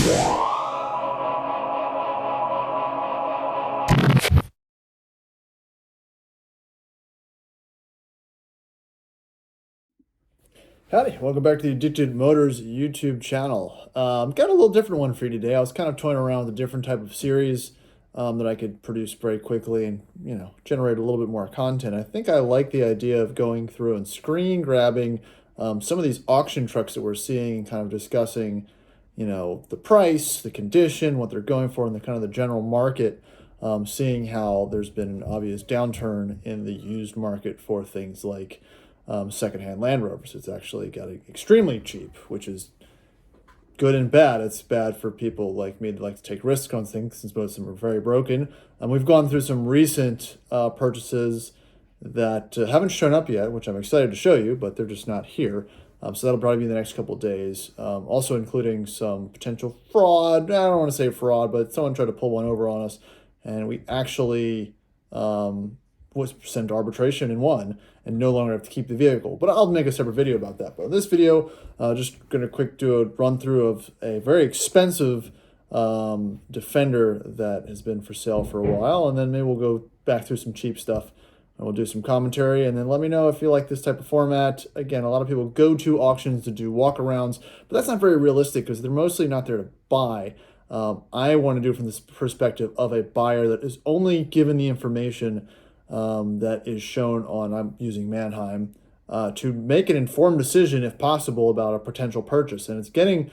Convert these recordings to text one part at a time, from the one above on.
Howdy, welcome back to the Addicted Motors YouTube channel. Got a little different one for you today. I was kind of toying around with a different type of series that I could produce very quickly and, generate a little bit more content. I think I like the idea of going through and screen grabbing some of these auction trucks that we're seeing and kind of discussing, the price, the condition, what they're going for, and the kind of the general market, seeing how there's been an obvious downturn in the used market for things like secondhand Land Rovers. It's actually got extremely cheap, which is good and bad. It's bad for people like me that like to take risks on things since most of them are very broken. We've gone through some recent purchases that haven't shown up yet, which I'm excited to show you, but they're just not here. So that'll probably be in the next couple of days. Also including some potential fraud. I don't want to say fraud, but someone tried to pull one over on us, and we actually was sent to arbitration and won, and no longer have to keep the vehicle. But I'll make a separate video about that. But in this video, just going to do a run through of a very expensive Defender that has been for sale for a while, and then maybe we'll go back through some cheap stuff and we'll do some commentary, and then let me know if you like this type of format. Again, a lot of people go to auctions to do walkarounds, but that's not very realistic because they're mostly not there to buy. I want to do it from this perspective of a buyer that is only given the information that is shown on, I'm using Manheim, to make an informed decision, if possible, about a potential purchase. And it's getting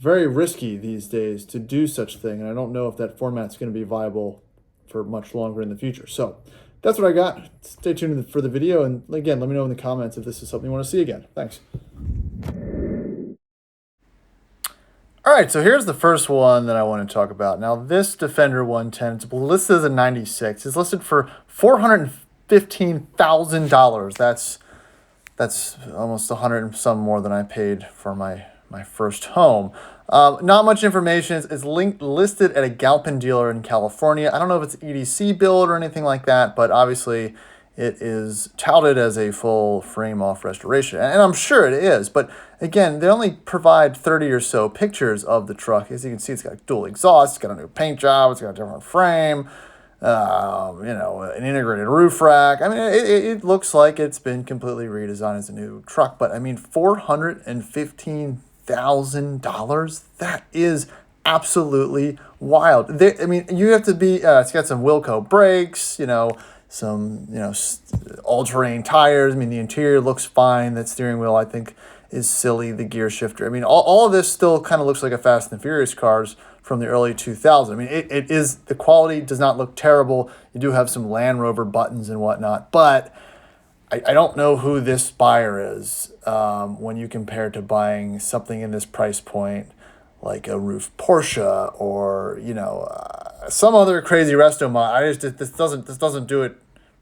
very risky these days to do such a thing, and I don't know if that format's going to be viable for much longer in the future. So that's what I got. Stay tuned for the video, and again, let me know in the comments if this is something you want to see again. Thanks. All right, so here's the first one that I want to talk about. Now, this Defender 110, it's listed as a 96. It's listed for $415,000. That's almost 100 and some more than I paid for my first home. Not much information. It's listed at a Galpin dealer in California. I don't know if it's EDC build or anything like that, but obviously it is touted as a full frame-off restoration, and I'm sure it is. But again, they only provide 30 or so pictures of the truck. As you can see, it's got dual exhaust, it's got a new paint job, it's got a different frame, an integrated roof rack. I mean, it looks like it's been completely redesigned as a new truck. But I mean, $415,000. That is absolutely wild. You have to be. It's got some Wilco brakes, some all-terrain tires. I mean, the interior looks fine. That steering wheel, I think, is silly. The gear shifter. I mean, all of this still kind of looks like a Fast and Furious cars from the early 2000s. I mean, it is, the quality does not look terrible. You do have some Land Rover buttons and whatnot, but I don't know who this buyer is when you compare to buying something in this price point, like a roof Porsche or some other crazy resto mod. This doesn't do it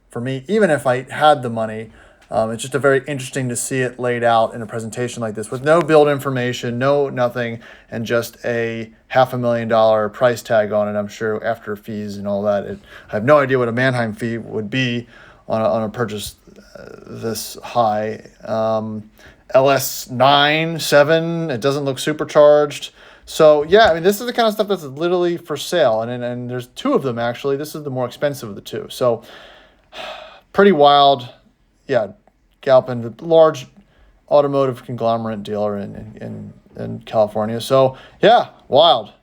for me. Even if I had the money, it's just very interesting to see it laid out in a presentation like this with no build information, no nothing, and just a $500,000 price tag on it. I'm sure after fees and all that, I have no idea what a Manheim fee would be on a purchase this high. LS9, 7, it doesn't look supercharged. So yeah, I mean, this is the kind of stuff that's literally for sale, and there's two of them actually. This is the more expensive of the two. So pretty wild. Yeah, Galpin, the large automotive conglomerate dealer in California. So yeah, wild.